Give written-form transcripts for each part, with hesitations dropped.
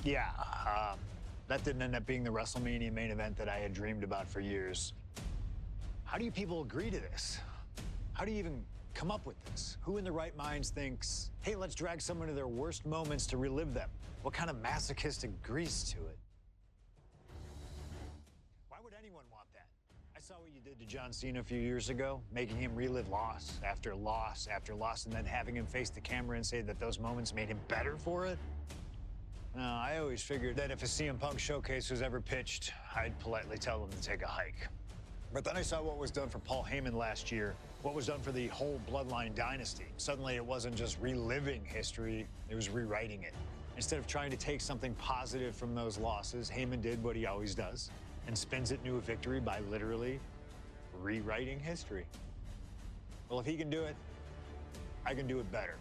Yeah, that didn't end up being the WrestleMania main event that I had dreamed about for years. How do you people agree to this? How do you even come up with this? Who in their right minds thinks, hey, let's drag someone to their worst moments to relive them? What kind of masochistic grease to it? Why would anyone want that? I saw what you did to John Cena a few years ago, making him relive loss after loss after loss, and then having him face the camera and say that those moments made him better for it. No, I always figured that if a CM Punk showcase was ever pitched, I'd politely tell them to take a hike. But then I saw what was done for Paul Heyman last year, what was done for the whole Bloodline dynasty. Suddenly, it wasn't just reliving history, it was rewriting it. Instead of trying to take something positive from those losses, Heyman did what he always does and spins it into a victory by literally rewriting history. Well, if he can do it, I can do it better.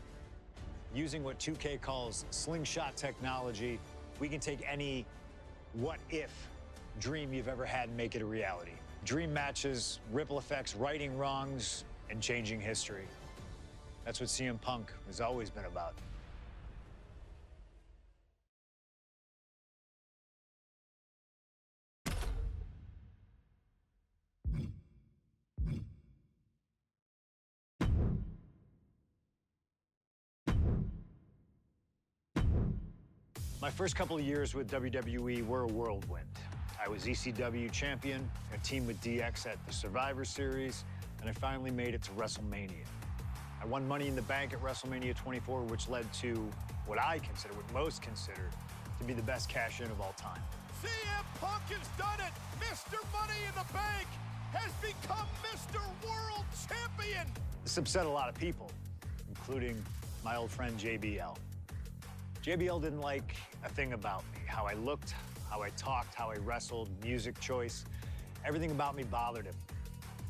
Using what 2K calls slingshot technology, we can take any what-if dream you've ever had and make it a reality. Dream matches, ripple effects, righting wrongs, and changing history. That's what CM Punk has always been about. My first couple of years with WWE were a whirlwind. I was ECW champion, a team with DX at the Survivor Series, and I finally made it to WrestleMania. I won Money in the Bank at WrestleMania 24, which led to what I consider, what most consider, to be the best cash-in of all time. CM Punk has done it! Mr. Money in the Bank has become Mr. World Champion! This upset a lot of people, including my old friend JBL. JBL didn't like a thing about me, how I looked, how I talked, how I wrestled, music choice. Everything about me bothered him.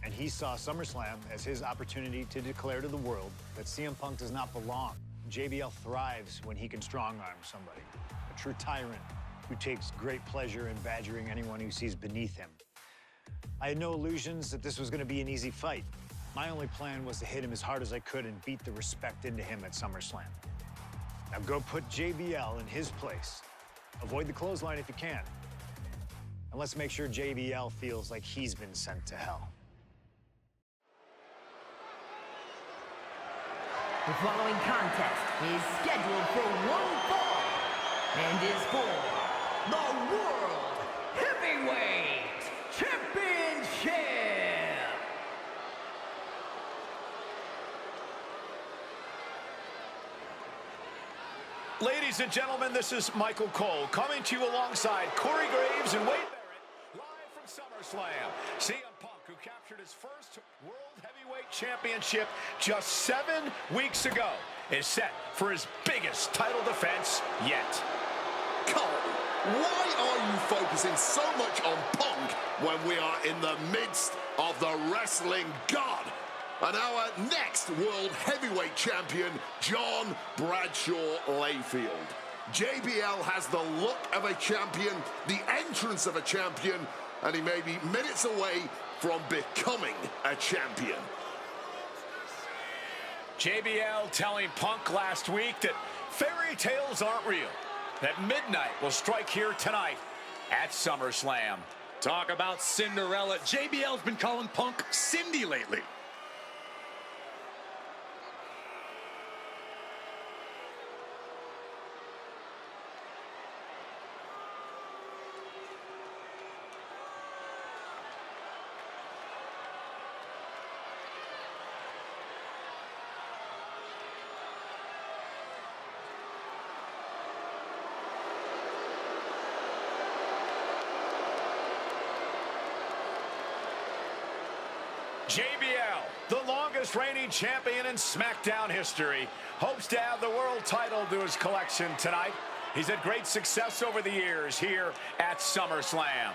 And he saw SummerSlam as his opportunity to declare to the world that CM Punk does not belong. JBL thrives when he can strong-arm somebody, a true tyrant who takes great pleasure in badgering anyone who sees beneath him. I had no illusions that this was going to be an easy fight. My only plan was to hit him as hard as I could and beat the respect into him at SummerSlam. Now go put JBL in his place. Avoid the clothesline if you can. And let's make sure JBL feels like he's been sent to hell. The following contest is scheduled for one fall and is for the World Heavyweight Championship. Ladies and gentlemen, this is Michael Cole coming to you alongside Corey Graves and Wade Barrett, live from SummerSlam. CM Punk, who captured his first World Heavyweight Championship just 7 weeks ago, is set for his biggest title defense yet. Cole, why are you focusing so much on Punk when we are in the midst of the wrestling god? And our next World Heavyweight Champion, John Bradshaw Layfield. JBL has the look of a champion, the entrance of a champion, and he may be minutes away from becoming a champion. JBL telling Punk last week that fairy tales aren't real, that midnight will strike here tonight at SummerSlam. Talk about Cinderella. JBL's been calling Punk Cindy lately. JBL, the longest reigning champion in SmackDown history, hopes to add the world title to his collection tonight. He's had great success over the years here at SummerSlam.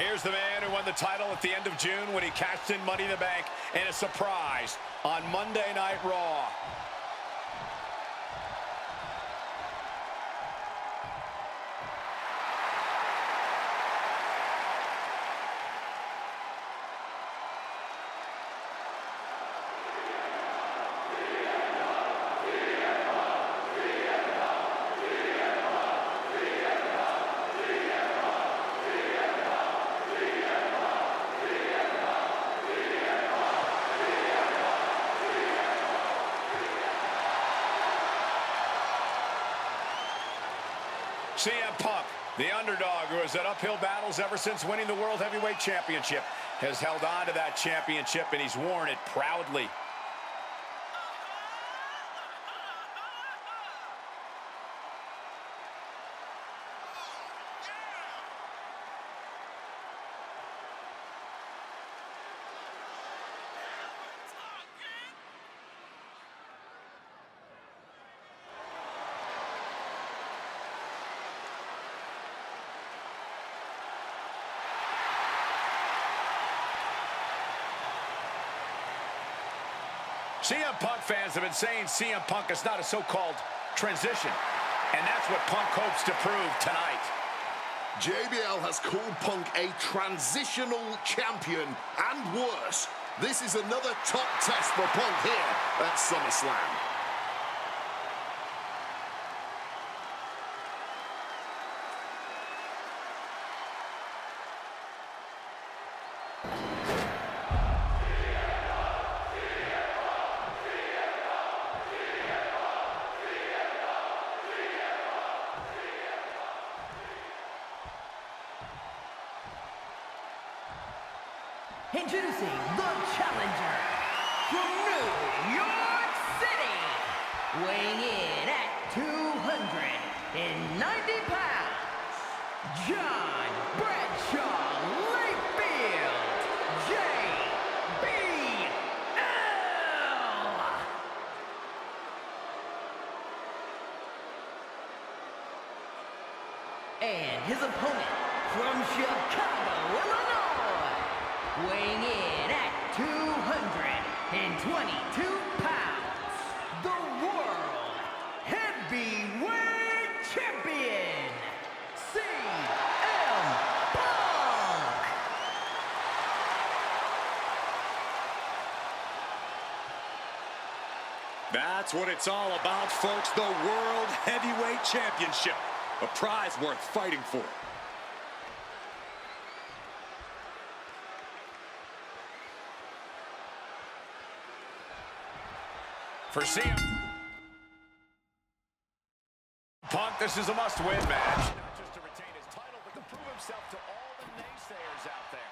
Here's the man who won the title at the end of June when he cashed in Money in the Bank in a surprise on Monday Night Raw. CM Punk, the underdog who has had uphill battles ever since winning the World Heavyweight Championship, has held on to that championship, and he's worn it proudly. CM Punk fans have been saying CM Punk is not a so-called transition, and that's what Punk hopes to prove tonight. JBL has called Punk a transitional champion, and worse. This is another top test for Punk here at SummerSlam. Introducing the challenger from New York City, weighing in at 290 pounds, John Bradshaw Layfield, JBL. And his opponent from Chicago, Illinois, weighing in at 222 pounds, the World Heavyweight Champion, CM Punk. That's what it's all about, folks. The World Heavyweight Championship. A prize worth fighting for. For CM Punk, this is a must-win match. Not just to retain his title, but to prove himself to all the naysayers out there.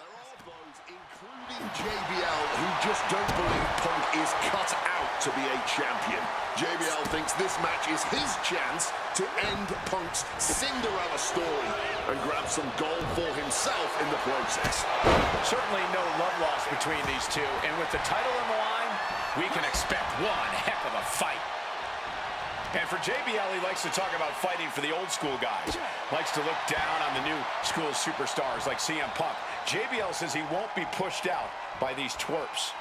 There are those, including JBL, who just don't believe Punk is cut out to be a champion. JBL thinks this match is his chance to end Punk's Cinderella story and grab some gold for himself in the process. Certainly no love lost between these two, and with the title on the line, we can expect one heck of a fight. And for JBL, he likes to talk about fighting for the old school guys. Likes to look down on the new school superstars like CM Punk. JBL says he won't be pushed out by these twerps.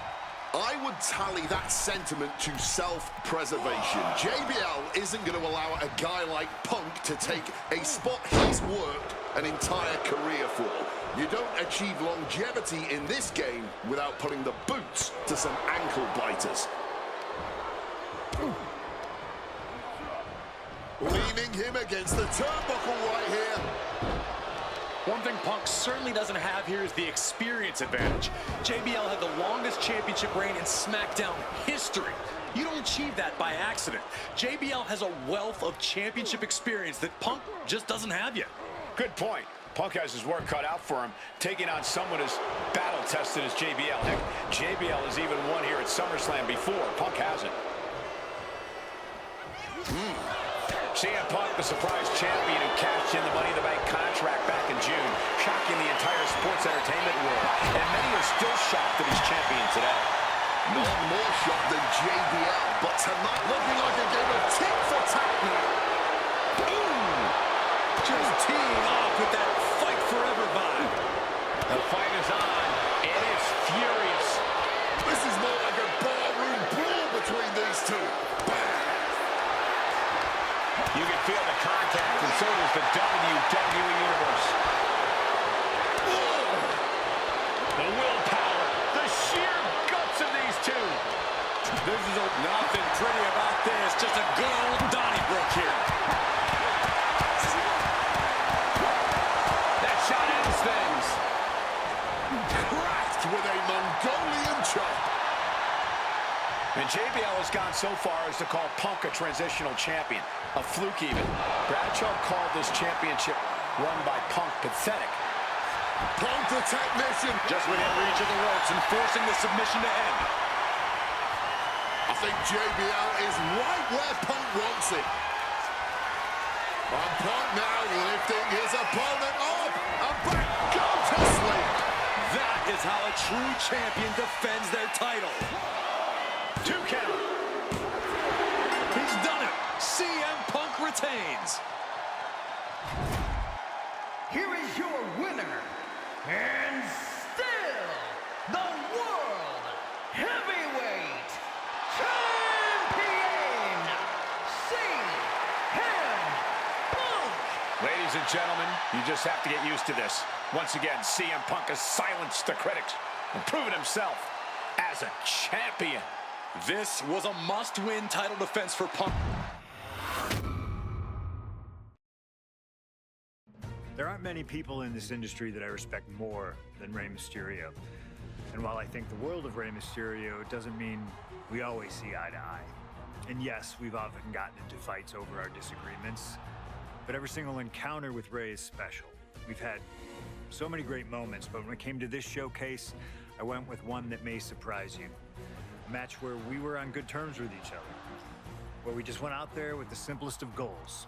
I would tally that sentiment to self-preservation. JBL isn't going to allow a guy like Punk to take a spot he's worked an entire career for. You don't achieve longevity in this game without putting the boots to some ankle biters. Leaning him against the turnbuckle right here. One thing Punk certainly doesn't have here is the experience advantage. JBL had the longest championship reign in SmackDown history. You don't achieve that by accident. JBL has a wealth of championship experience that Punk just doesn't have yet. Good point. Punk has his work cut out for him, taking on someone as battle-tested as JBL. Heck, JBL has even won here at SummerSlam before. Punk hasn't. CM Punk, the surprise champion who cashed in the Money in the Bank contract back in June, shocking the entire sports entertainment world. And many are still shocked that he's champion today. No more shocked than JBL, but tonight looking like a game of tit for tat now. Just teeing off with that fight forever survive. The fight is on, and it's furious. This is more like a barroom brawl between these two. Bam! You can feel the contact, and so does the WWE Universe. Whoa! The willpower, the sheer guts of these two. This is nothing pretty about this. Just a good old Donnybrook here. That shot ends things. Cracked with a Mongolian chop. And JBL has gone so far as to call Punk a transitional champion, a fluke even. Bradshaw called this championship run by Punk pathetic. Punk the technician. Just within reach of the ropes and forcing the submission to end. I think JBL is right where Punk wants it. And Punk now lifting his opponent up. And back go to sleep. That is how a true champion defends their title. 2 count. He's done it. CM Punk retains. Here is your winner, and still the World Heavyweight Champion, CM Punk. Ladies and gentlemen, you just have to get used to this. Once again, CM Punk has silenced the critics and proven himself as a champion. This was a must-win title defense for Punk. There aren't many people in this industry that I respect more than Rey Mysterio. And while I think the world of Rey Mysterio, it doesn't mean we always see eye to eye. And yes, we've often gotten into fights over our disagreements, but every single encounter with Rey is special. We've had so many great moments, but when it came to this showcase, I went with one that may surprise you. A match where we were on good terms with each other, where we just went out there with the simplest of goals: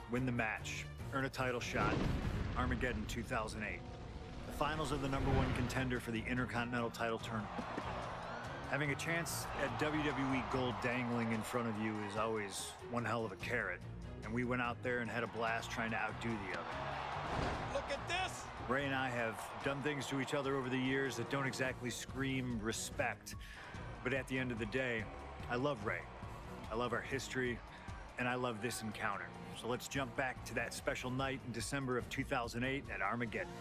win the match, earn a title shot. Armageddon 2008, the finals of the #1 contender for the Intercontinental title tournament. Having a chance at WWE gold dangling in front of you is always one hell of a carrot, and we went out there and had a blast trying to outdo the other. Look at this. Rey and I have done things to each other over the years that don't exactly scream respect, but at the end of the day, I love Rey. I love our history, and I love this encounter. So let's jump back to that special night in December of 2008 at Armageddon.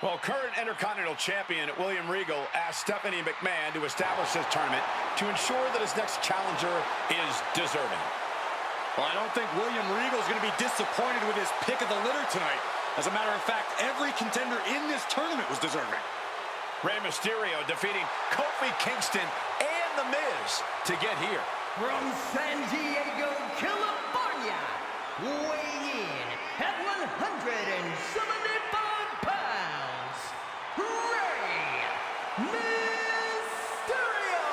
Well, current Intercontinental Champion William Regal asked Stephanie McMahon to establish this tournament to ensure that his next challenger is deserving. Well, I don't think William Regal is going to be disappointed with his pick of the litter tonight. As a matter of fact, every contender in this tournament was deserving. Rey Mysterio defeating Kofi Kingston and The Miz to get here. From San Diego, California, weighing in at 175 pounds, Rey Mysterio.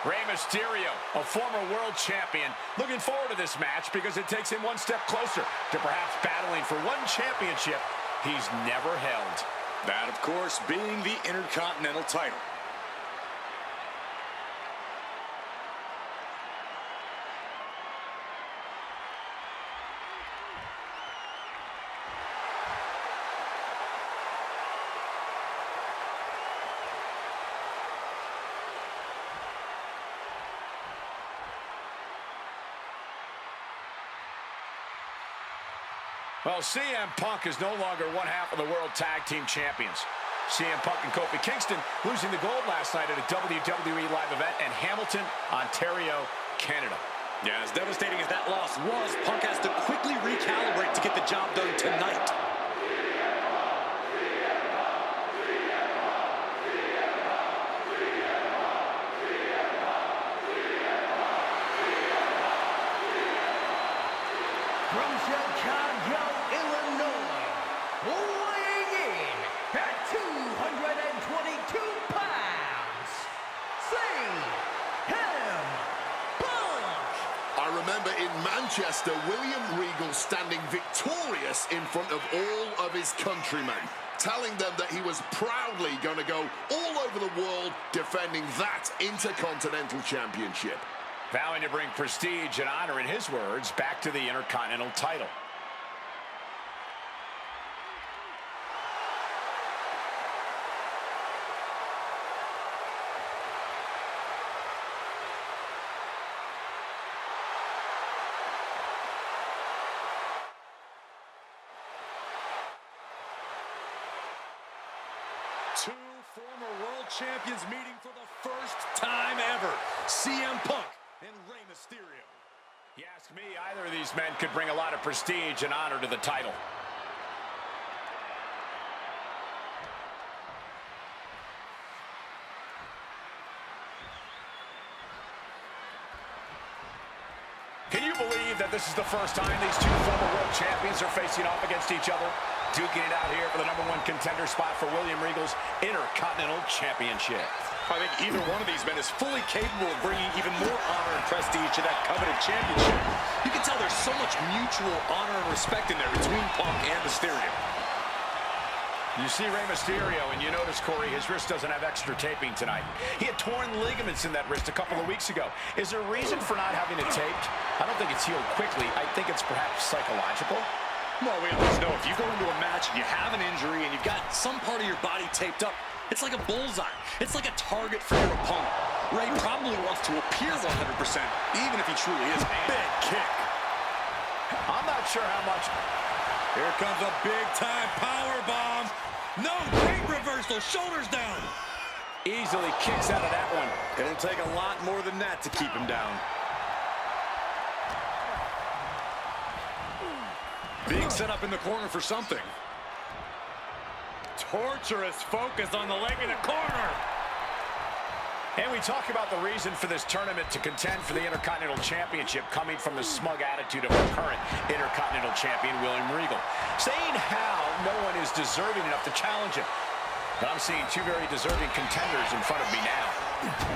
Rey Mysterio, a former world champion, looking forward to this match because it takes him one step closer to perhaps battling for one championship he's never held. That, of course, being the Intercontinental title. Well, CM Punk is no longer one half of the World Tag Team Champions. CM Punk and Kofi Kingston losing the gold last night at a WWE live event in Hamilton, Ontario, Canada. Yeah, as devastating as that loss was, Punk has to quickly recalibrate to get the job done tonight. From Chicago, Illinois, weighing in at 222 pounds, CM Punk. I remember in Manchester, William Regal standing victorious in front of all of his countrymen. telling them that he was proudly going to go all over the world defending that Intercontinental Championship. Vowing to bring prestige and honor, in his words, back to the Intercontinental title. Two former world champions meeting for the first time ever. CM Punk and Rey Mysterio. You ask me, either of these men could bring a lot of prestige and honor to the title. Can you believe that this is the first time these two former world champions are facing off against each other? Duking it out here for the #1 contender spot for William Regal's Intercontinental Championship. I think either one of these men is fully capable of bringing even more honor and prestige to that coveted championship. You can tell there's so much mutual honor and respect in there between Punk and Mysterio. You see Rey Mysterio, and you notice, Corey, his wrist doesn't have extra taping tonight. He had torn ligaments in that wrist a couple of weeks ago. Is there a reason for not having it taped? I don't think it's healed quickly. I think it's perhaps psychological. Well, we always know if you go into a match and you have an injury and you've got some part of your body taped up, it's like a bullseye. It's like a target for your opponent. Rey probably wants to appear 100%, even if he truly is. Big kick. I'm not sure how much. Here comes a big-time power bomb. No, great reversal, shoulders down. Easily kicks out of that one. It'll take a lot more than that to keep him down. Being set up in the corner for something. Torturous focus on the leg in the corner. And we talk about the reason for this tournament to contend for the Intercontinental Championship coming from the smug attitude of our current Intercontinental Champion, William Regal. Saying how no one is deserving enough to challenge him. But I'm seeing two very deserving contenders in front of me now.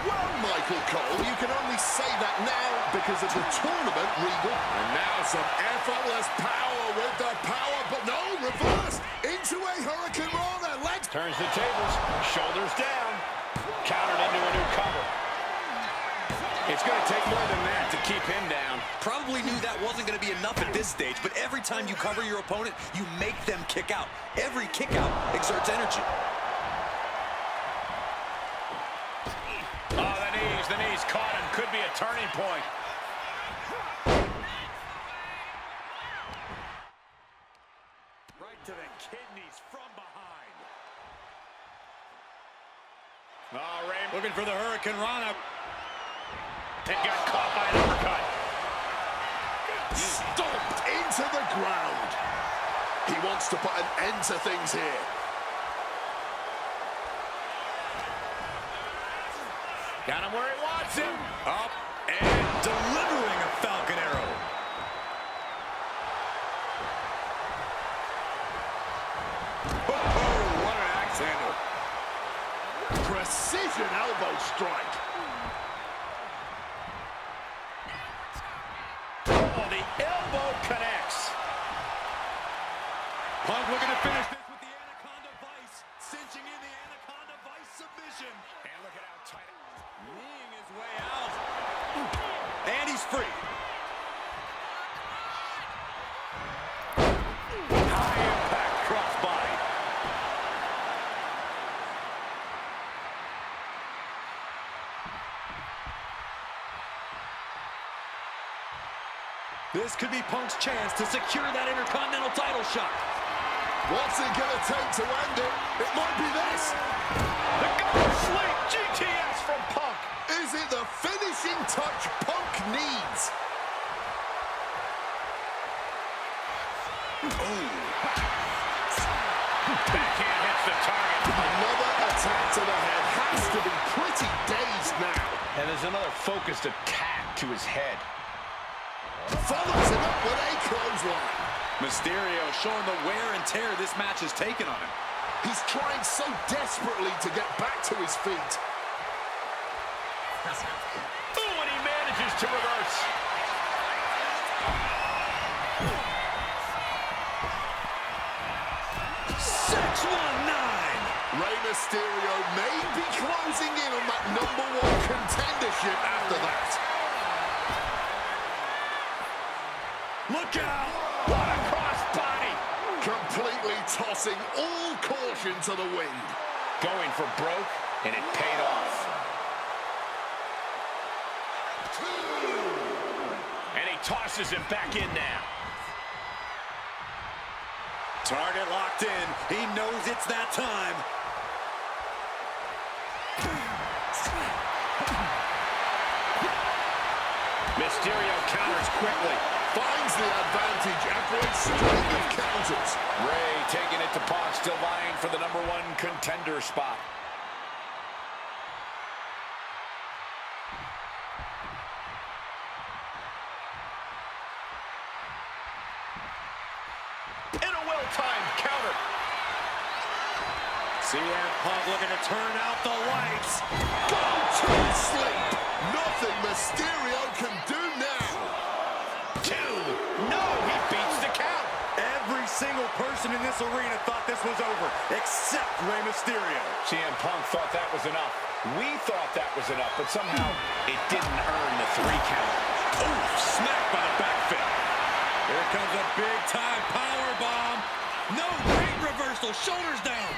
Well, Michael Cole, you can only say that now because of the tournament, Regal. And now some effortless power with the power, but no, reverse into a Hurricane Rana. Legs. Turns the tables, shoulders down, countered into a new cover. It's going to take more than that to keep him down. Probably knew that wasn't going to be enough at this stage, but every time you cover your opponent, you make them kick out. Every kick out exerts energy. Oh, the knees caught him. Could be a turning point. Right to the kidneys from behind. Oh, Rey Looking for the Hurricane Rana. and got caught by an uppercut. Stomped into the ground. He wants to put an end to things here. Got him where he wants him. Up and delivering a Falcon Arrow. Oh, what an axe handle. Precision elbow strike. Oh, the elbow connects. Punk looking to finish this with the Anaconda Vice, cinching in the Anaconda Vice submission. And look at how tight. Kneeing his way out. And he's free. High impact crossbody. This could be Punk's chance to secure that Intercontinental title shot. What's it going to take to end it? It might be this. The Golden Sleep GTS from Punk. Is it the finishing touch Punk needs? Backhand hits the target. Another attack to the head. Has to be pretty dazed now. And there's another focused attack to his head. Follows him up with a clothesline. Mysterio showing the wear and tear this match has taken on him. He's trying so desperately to get back to his feet. Ooh, and he manages to reverse. Six Rey Mysterio may be closing in on that #1 contendership after that. Look out! What a crossbody! Completely tossing all caution to the wind. Going for broke, and it paid off. And he tosses him back in now. Target locked in. He knows it's that time. Mysterio counters quickly. Finds the advantage after a string of counters. Rey taking it to Punk, still vying for the #1 contender spot. In a well-timed counter. CM Punk looking to turn out the lights. Go to sleep. Nothing Mysterio can do now. 2. No, he beats the count. Every single person in this arena thought this was over, except Rey Mysterio. CM Punk thought that was enough. We thought that was enough, but somehow it didn't earn the 3 count. Oof, smacked by the back fist. Here comes a big-time power bomb. No, great reversal, shoulders down.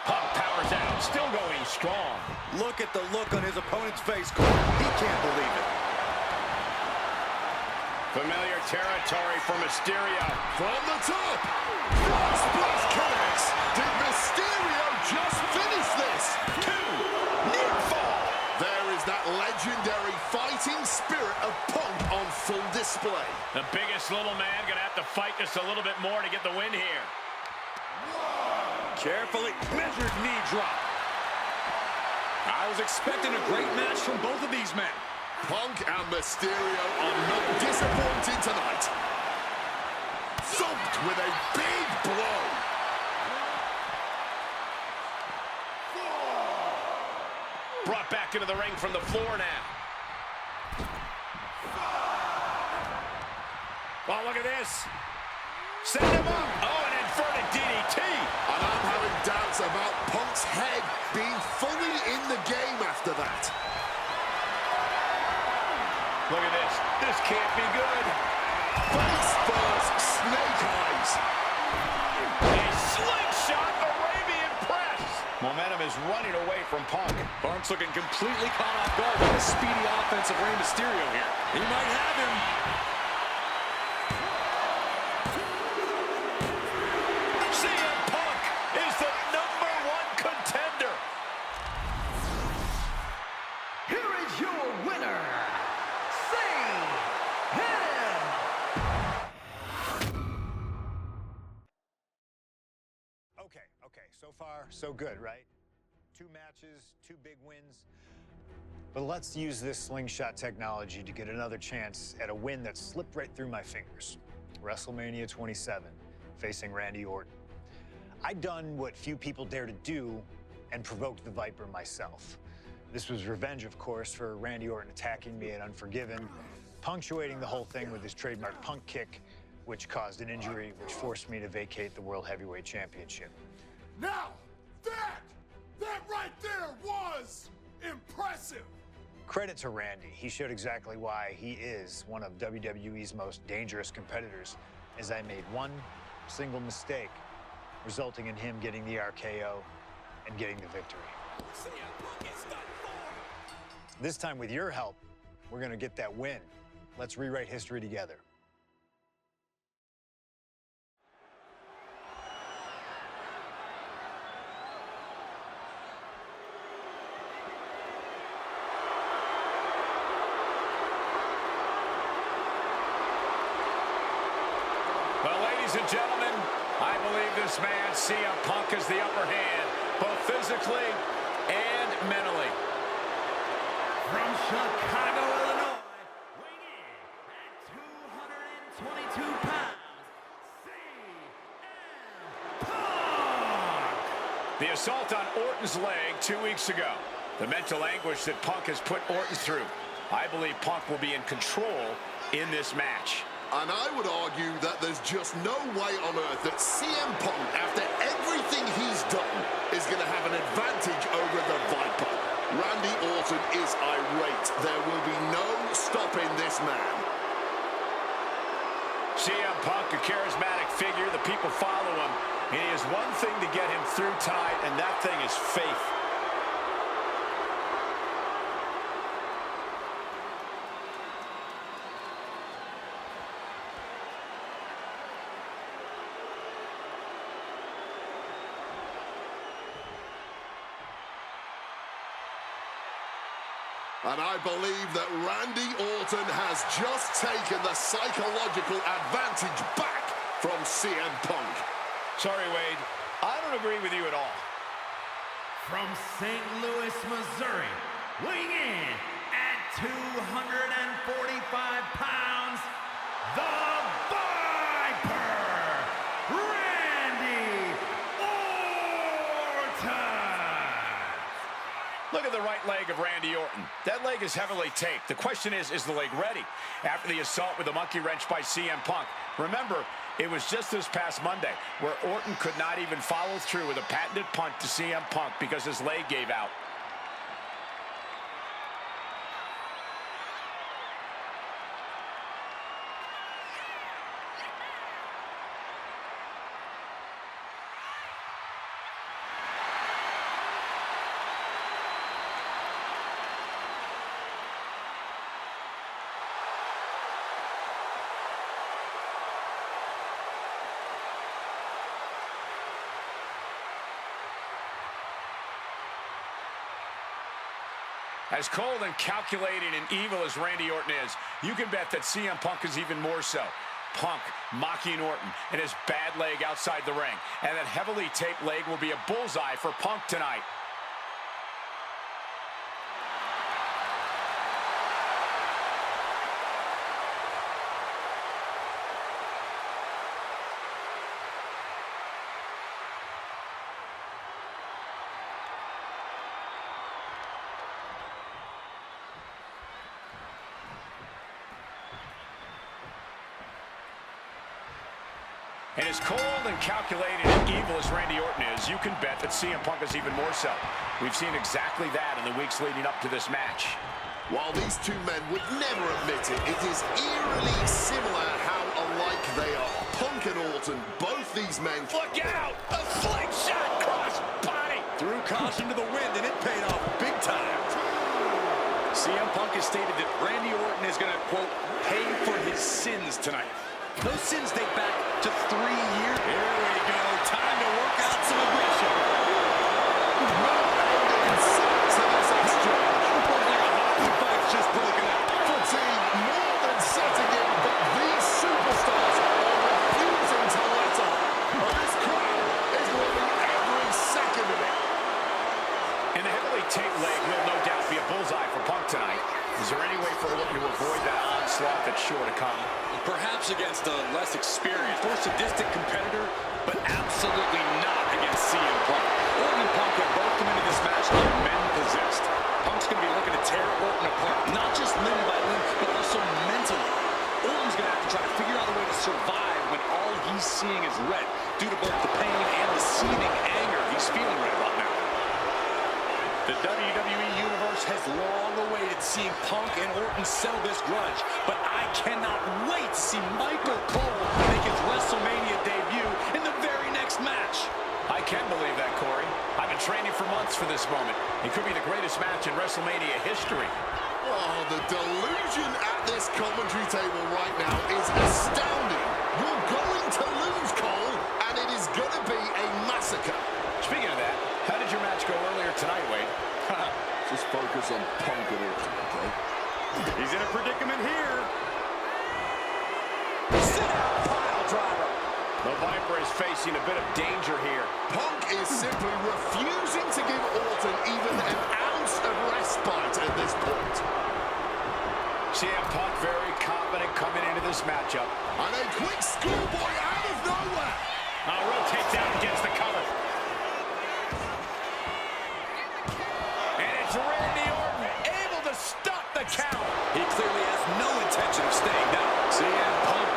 Punk powers out, still going strong. Look at the look on his opponent's face, Cole. He can't believe it. Familiar territory for Mysterio. From the top. Front splash connects. Did Mysterio just finish this? 2. Near fall. There is that legendary fighting spirit of Punk on full display. The biggest little man gonna have to fight just a little bit more to get the win here. Carefully measured knee drop. I was expecting a great match from both of these men. Punk and Mysterio are not disappointing tonight. Thumped with a big blow. Brought back into the ring from the floor now. Oh, look at this. Set him up. Oh, an inverted DDT. And I'm having doubts about Punk's head being fully in the game after that. Look at this. This can't be good. Face first, snake eyes. A slingshot Arabian press. Momentum is running away from Punk. Punk's looking completely caught off guard by the speedy offense of Rey Mysterio here. He might have him. CM Punk is the #1 contender. Here is your winner, Okay, so far, so good, right? 2 matches, 2 big wins. But let's use this slingshot technology to get another chance at a win that slipped right through my fingers. WrestleMania 27, facing Randy Orton. I'd done what few people dare to do and provoked the Viper myself. This was revenge, of course, for Randy Orton attacking me at Unforgiven, punctuating the whole thing with his trademark punk kick, which caused an injury, which forced me to vacate the World Heavyweight Championship. Now, that right there was impressive. Credit to Randy. He showed exactly why he is one of WWE's most dangerous competitors, as I made one single mistake, resulting in him getting the RKO and getting the victory. This time, with your help, we're gonna get that win. Let's rewrite history together. Well, ladies and gentlemen, I believe this man, CM Punk, has the upper hand, both physically and mentally. From Chicago, Illinois, weighing in at 222 pounds, CM Punk! The assault on Orton's leg 2 weeks ago. The mental anguish that Punk has put Orton through. I believe Punk will be in control in this match. And I would argue that there's just no way on earth that CM Punk, after everything he's done, is going to have an advantage over the Viper. Randy Orton is irate. There will be no stopping this man. CM Punk, a charismatic figure. The people follow him. And he has one thing to get him through tonight, and that thing is faith. And I believe that Randy Orton has just taken the psychological advantage back from CM Punk. Sorry, Wade. I don't agree with you at all. From St. Louis, Missouri, weighing in at 245 pounds, the Viper, Randy Orton. Look at the right leg of Randy Orton. That leg is heavily taped. The question is the leg ready? After the assault with a monkey wrench by CM Punk. Remember, it was just this past Monday where Orton could not even follow through with a patented punt to CM Punk because his leg gave out. As cold and calculating and evil as Randy Orton is, you can bet that CM Punk is even more so. Punk mocking Orton and his bad leg outside the ring. And that heavily taped leg will be a bullseye for Punk tonight. And as cold and calculated and evil as Randy Orton is, you can bet that CM Punk is even more so. We've seen exactly that in the weeks leading up to this match. While these two men would never admit it, it is eerily similar how alike they are. Punk and Orton, both these men... Look out! A slingshot cross body! Threw caution to the wind, and it paid off big time. CM Punk has stated that Randy Orton is going to, quote, pay for his sins tonight. Those sins date back to 3 years. Here we go. Time to work out some aggression. So this exchange. Looks like a hockey fight's just broken out. Fatigue more than setting in, but these superstars are refusing to let up. And this crowd is loving every second of it. And the heavily taped leg will no doubt be a bullseye for Punk tonight. Is there any way for Orton to avoid that onslaught that's sure to come? Perhaps against a less experienced or sadistic competitor, but absolutely not against CM Punk. Orton and Punk have both come into this match like men possessed. Punk's going to be looking to tear Orton apart, not just limb by limb, but also mentally. Orton's going to have to try to figure out a way to survive when all he's seeing is red, due to both the pain and the seething anger he's feeling right about now. The WWE Universe has long awaited seeing Punk and Orton settle this grudge, but I cannot wait to see Michael Cole make his WrestleMania debut in the very next match. I can believe that, Corey. I've been training for months for this moment. It could be the greatest match in WrestleMania history. Oh, the delusion at this commentary table right now is astounding. You're going to lose, Cole, and it is going to be a massacre. Speaking of that, how did your match go earlier tonight, Wade? Just focus on Punk and Orton, okay? He's in a predicament here. Sit-out pile driver. The Viper is facing a bit of danger here. Punk is simply refusing to give Orton even an ounce of respite at this point. CM Punk very confident coming into this matchup. And a quick schoolboy out of nowhere. Rotates down against the cover. And it's Randy Orton able to stop the count. He clearly has no intention of staying down. CM Punk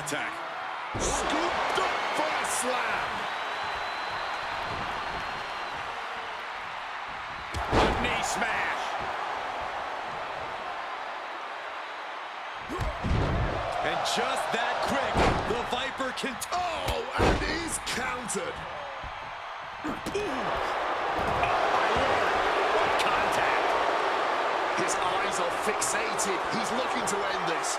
attack. Scooped up for a slam. A knee smash. And just that quick, the Viper can... Oh, and he's countered. Contact. His eyes are fixated. He's looking to end this.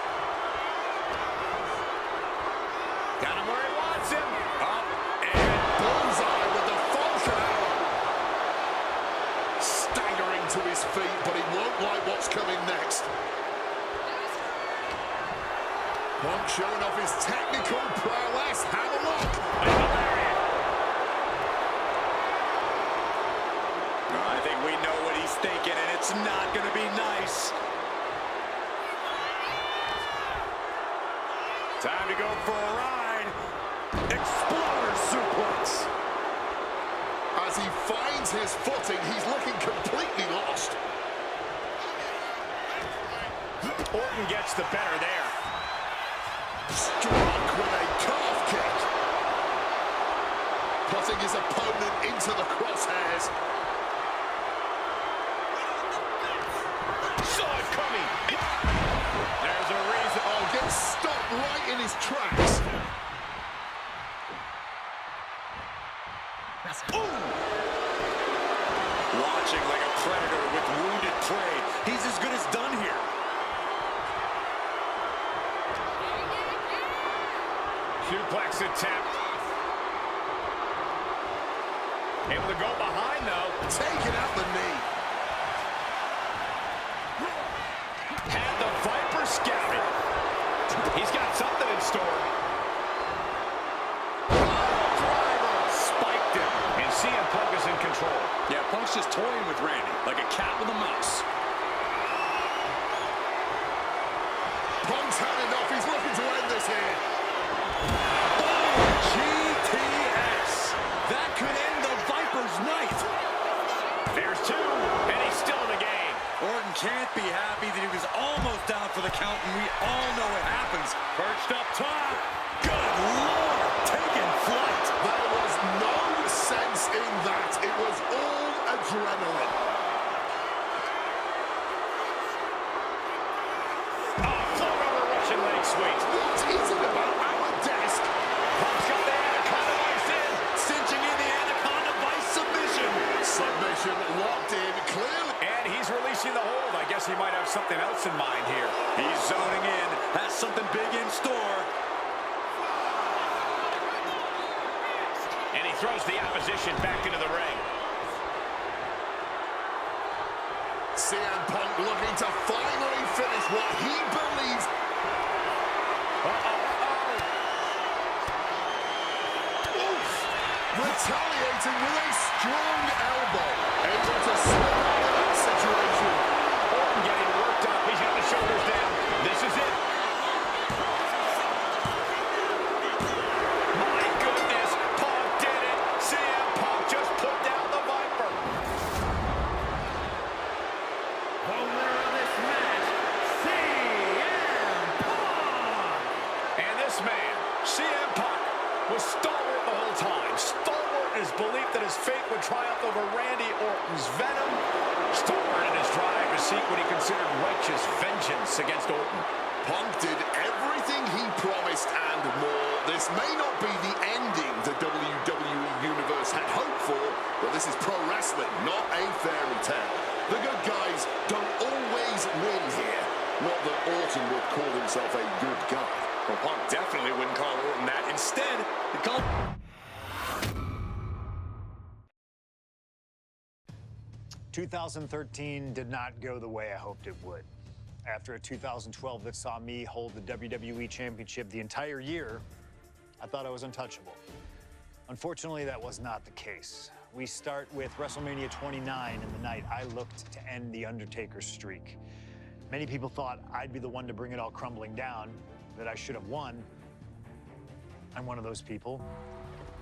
Got him where he wants him. Up and Bullseye with the Falcon Arrow. Staggering to his feet, but he won't like what's coming next. Punk showing off his technical prowess. Have a look. I think we know what he's thinking, and it's not going to be nice. Time to go for a ride. Exploder suplex. As he finds his footing, he's looking completely lost. Orton gets the better there. Struck with a calf kick. Putting his opponent into the crosshairs. Saw it coming. There's a reason. Oh, gets stopped right in his tracks. Watching like a predator with wounded prey. He's as good as done here. Suplex attempt. Able to go behind, though. Taking out the knee. Had the Viper scouted. He's got something in store. Driver spiked him. And CM Punk is in control. Yeah, Punk's just toying with Randy, like a cat with a mouse. Punk's had enough. He's looking to end this here. GTS. That could end the Viper's night. There's two, and he's still in the game. Orton can't be happy that he was almost down for the count, and we all know what happens. Perched up top. Good Lord, taking flight. There was no sense in that. It was all adrenaline. Float over Russian leg sweep. What is it about our desk? Punk's got the Anaconda Vice in. Cinching in the Anaconda Vice submission. Submission locked in clearly. And he's releasing the hold. I guess he might have something else in mind here. He's zoning in, has something big in store. And he throws the opposition back into the ring. CM Punk looking to finally finish what he believes. Oof. Retaliating with a strong elbow. Able to slip out of that situation. Orton getting worked up. He's got the shoulders down. This is it. My goodness. Punk did it. CM Punk just put down the Viper. The winner of this match, CM Punk! And this man, CM Punk, was stalwart the whole time. Stalwart in his belief that his fate would triumph over Randy Orton's venom. Stalwart in his drive to seek what he considered righteous vengeance against Orton. Punk did everything he promised and more. This may not be the ending the WWE Universe had hoped for, but this is pro wrestling, not a fairy tale. The good guys don't always win here. Not that Orton would call himself a good guy. Well, Punk definitely wouldn't call Orton that. Instead, he'd call... 2013 did not go the way I hoped it would. After a 2012 that saw me hold the WWE Championship the entire year, I thought I was untouchable. Unfortunately, that was not the case. We start with WrestleMania 29 and the night I looked to end The Undertaker's streak. Many people thought I'd be the one to bring it all crumbling down, that I should have won. I'm one of those people.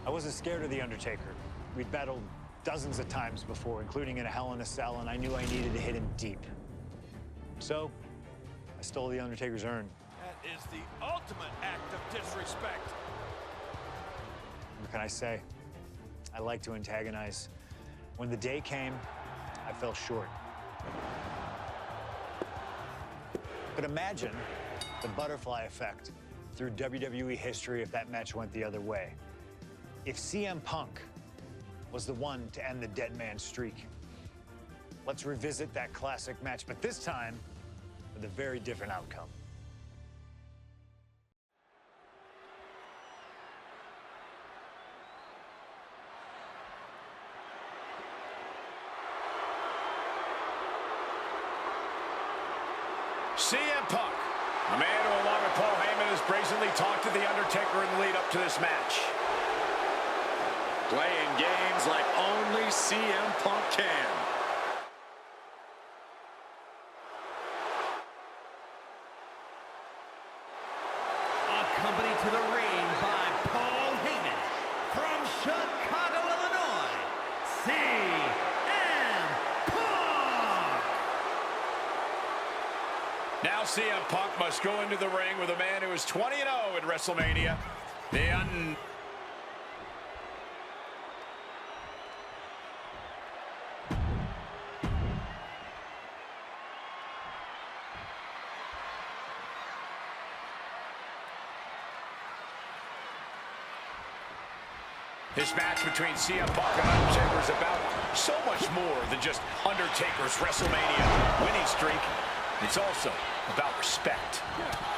I wasn't scared of The Undertaker. We'd battled dozens of times before, including in a Hell in a Cell, and I knew I needed to hit him deep. So, I stole The Undertaker's urn. is the ultimate act of disrespect. What can I say? I like to antagonize. When the day came, I fell short. But imagine the butterfly effect through WWE history if that match went the other way. If CM Punk was the one to end the dead man streak. Let's revisit that classic match, but this time with a very different outcome. CM Punk, a man who, along with Paul Heyman, has brazenly talked to The Undertaker in the lead up to this match. Playing games like only CM Punk can. Accompanied to the ring by Paul Heyman from Chicago, Illinois, CM Punk. Now CM Punk must go into the ring with a man who is 20-0 at WrestleMania. This match between CM Punk and Undertaker is about so much more than just Undertaker's WrestleMania winning streak. It's also about respect.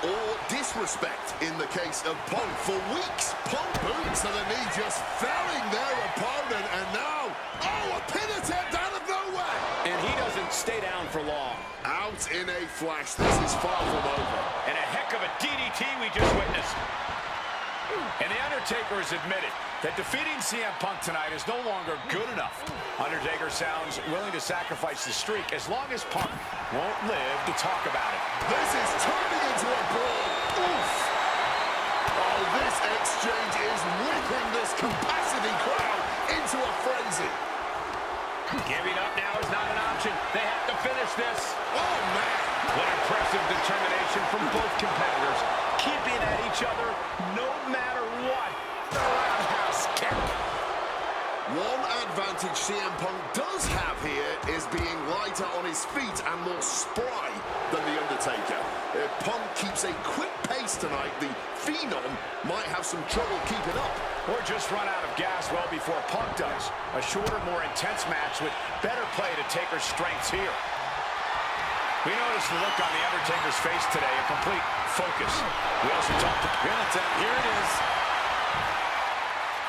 Or disrespect in the case of Punk. For weeks, Punk boots to the knee, just felling their opponent, and now, a pin attempt out of nowhere! And he doesn't stay down for long. Out in a flash, this is far from over. And a heck of a DDT we just witnessed. And The Undertaker has admitted that defeating CM Punk tonight is no longer good enough. Undertaker sounds willing to sacrifice the streak as long as Punk won't live to talk about it. This is turning into a brawl. Oof! Oh, this exchange is whipping this capacity crowd into a frenzy. Giving up now is not an option. They have to finish this. Oh, man! What impressive determination from both competitors, keeping at each other no matter what. The roundhouse kick. One advantage CM Punk does have here is being lighter on his feet and more spry than The Undertaker. If Punk keeps a quick pace tonight, the Phenom might have some trouble keeping up. Or just run out of gas well before Punk does. A shorter, more intense match with better play to Taker's strengths here. We noticed the look on The Undertaker's face today, a complete focus. We also talked to here it is.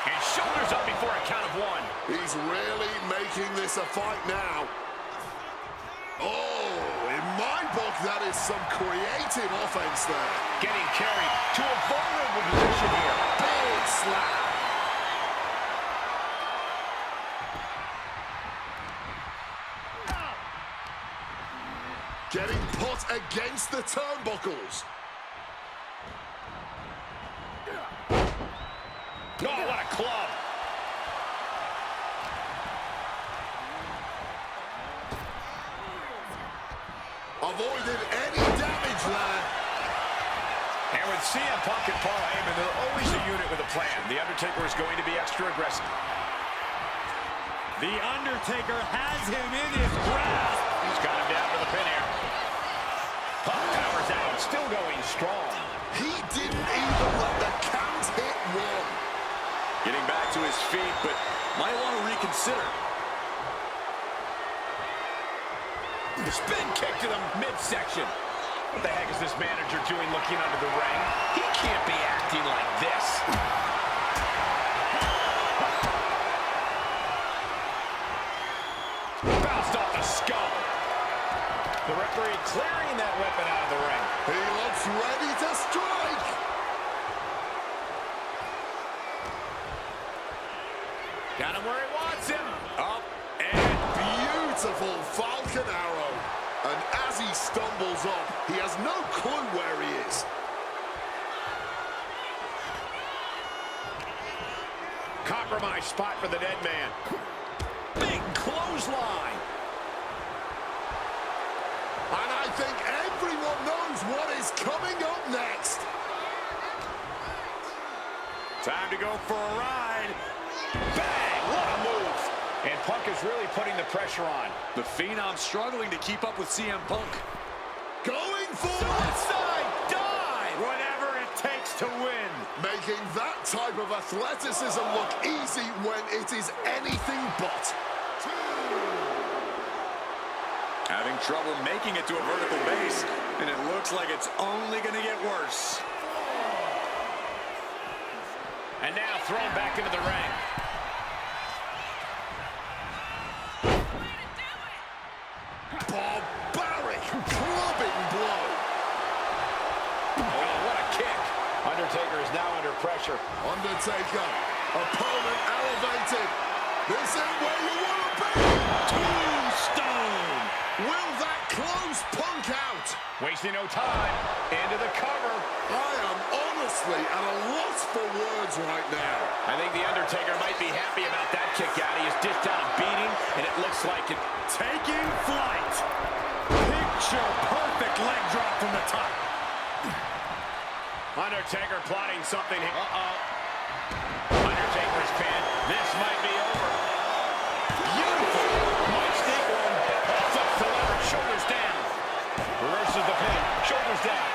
And shoulders up before a count of one. He's really making this a fight now. Oh, in my book, that is some creative offense there. Getting carried to a vulnerable position here. Big slap. Getting put against the turnbuckles. Oh, what a club. Avoided any damage there. And with CM Punk and Paul Heyman, they're always a unit with a plan. The Undertaker is going to be extra aggressive. The Undertaker has him in his grasp. He's got him down for the pin here. Punk powers out, still going strong. He didn't even let the count hit one. Getting back to his feet, but might want to reconsider. The spin kick to the midsection. What the heck is this manager doing looking under the ring? He can't be acting like this. Bounced off the skull. The referee clearing that weapon out of the ring. He looks ready to strike. Got him where he wants him. Up and beautiful Falcon Arrow. And as he stumbles up, he has no clue where he is. Compromise spot for the dead man. Big clothesline. And I think everyone knows what is coming up next. Time to go for a ride. Bang! What a move. And Punk is really putting the pressure on. The Phenom struggling to keep up with CM Punk. Going for Suicide dive! Whatever it takes to win. making that type of athleticism look easy when it is anything but. Having trouble making it to a vertical base, and it looks like it's only going to get worse. And now thrown back into the ring. Barbaric clubbing blow. Oh, what a kick. Undertaker is now under pressure. Undertaker, opponent elevated. This ain't where you want to be. Tombstone. Will that close Punk out? Wasting no time. Into the cover. I am honestly at a loss for words right now. I think the Undertaker might be happy about that kick out. He has dished out a beating, and it looks like it. Taking flight. Picture perfect leg drop from the top. Undertaker plotting something here. Undertaker's pin. This might be over. Beautiful. Might sneak one. Flips the lever. Shoulders down. Reverses the pin. Shoulders down.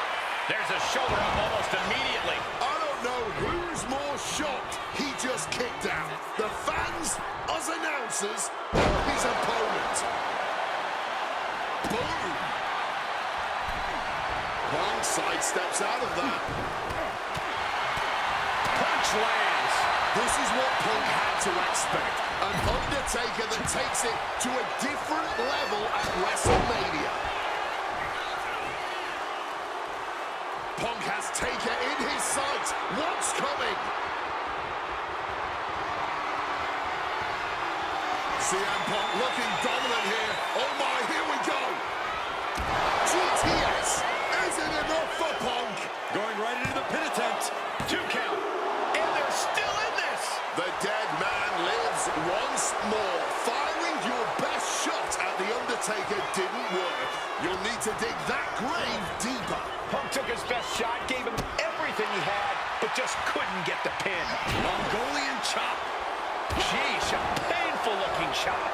There's a shoulder up almost immediately. I don't know who's more shocked. He just kicked out. The fans, us announcers, or his opponent. Boom. Punk sidesteps out of that. Punch lands. This is what Punk had to expect. An Undertaker that takes it to a different level at WrestleMania. Punk has Taker in his sights. What's coming? CM Punk looking dominant here. Oh my, here we go. GTS. Is it enough for Punk? Going right into the pin attempt. 2 count. And they're still in this. The dead man lives once more. Firing your best shot at The Undertaker didn't work. You'll need to dig that grave deeper. Punk took his best shot, gave him everything he had, but just couldn't get the pin. Mongolian chop. Sheesh, a painful-looking chop.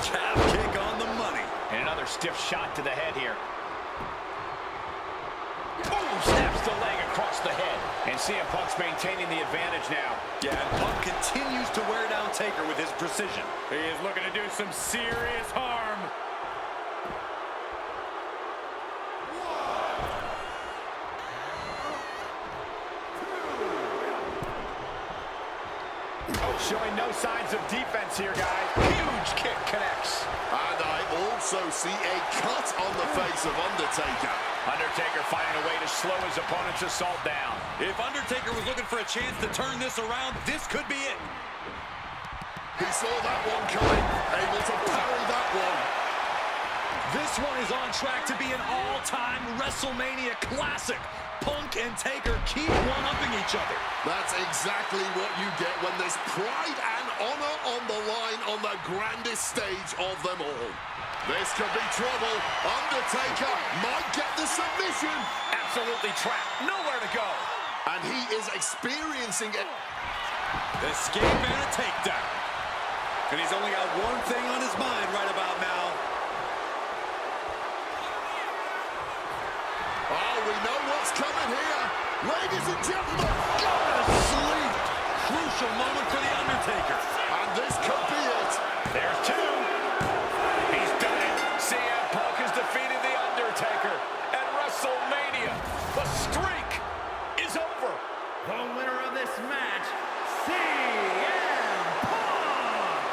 Calf kick on the money. And another stiff shot to the head here. Boom! Snaps the leg across the head. And CM Punk's maintaining the advantage now. Yeah, and Punk continues to wear down Taker with his precision. He is looking to do some serious harm. Showing no signs of defense here, guys. Huge kick connects. And I also see a cut on the face of Undertaker. Undertaker finding a way to slow his opponent's assault down. If Undertaker was looking for a chance to turn this around, this could be it. He saw that one coming, able to parry that one. This one is on track to be an all-time WrestleMania classic. Punk and Taker keep one-upping each other. That's exactly what you get when there's pride and honor on the line on the grandest stage of them all. This could be trouble. Undertaker might get the submission. Absolutely trapped. Nowhere to go. And he is experiencing it. Escape and a takedown. And he's only got one thing on his mind right about now. Oh, we know what's coming here. Ladies and gentlemen, Go to sleep. Crucial moment for The Undertaker. and this could be it. There's 2. He's done it. CM Punk has defeated The Undertaker at WrestleMania. The streak is over. The winner of this match, CM Punk!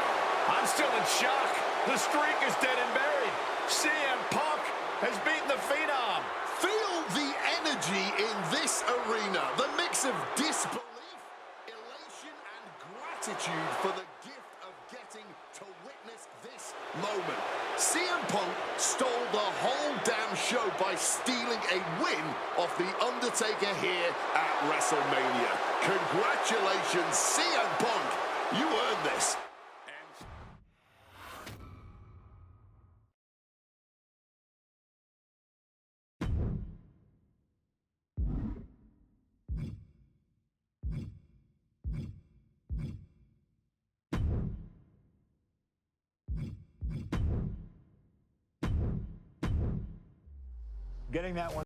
I'm still in shock. The streak is dead and buried. CM Punk has beaten the Phenom. Feel the energy in this arena. The mix of disbelief, elation, and gratitude for the gift of getting to witness this moment. CM Punk stole the whole damn show by stealing a win off The Undertaker here at WrestleMania. Congratulations, CM Punk. You earned this. Getting that one.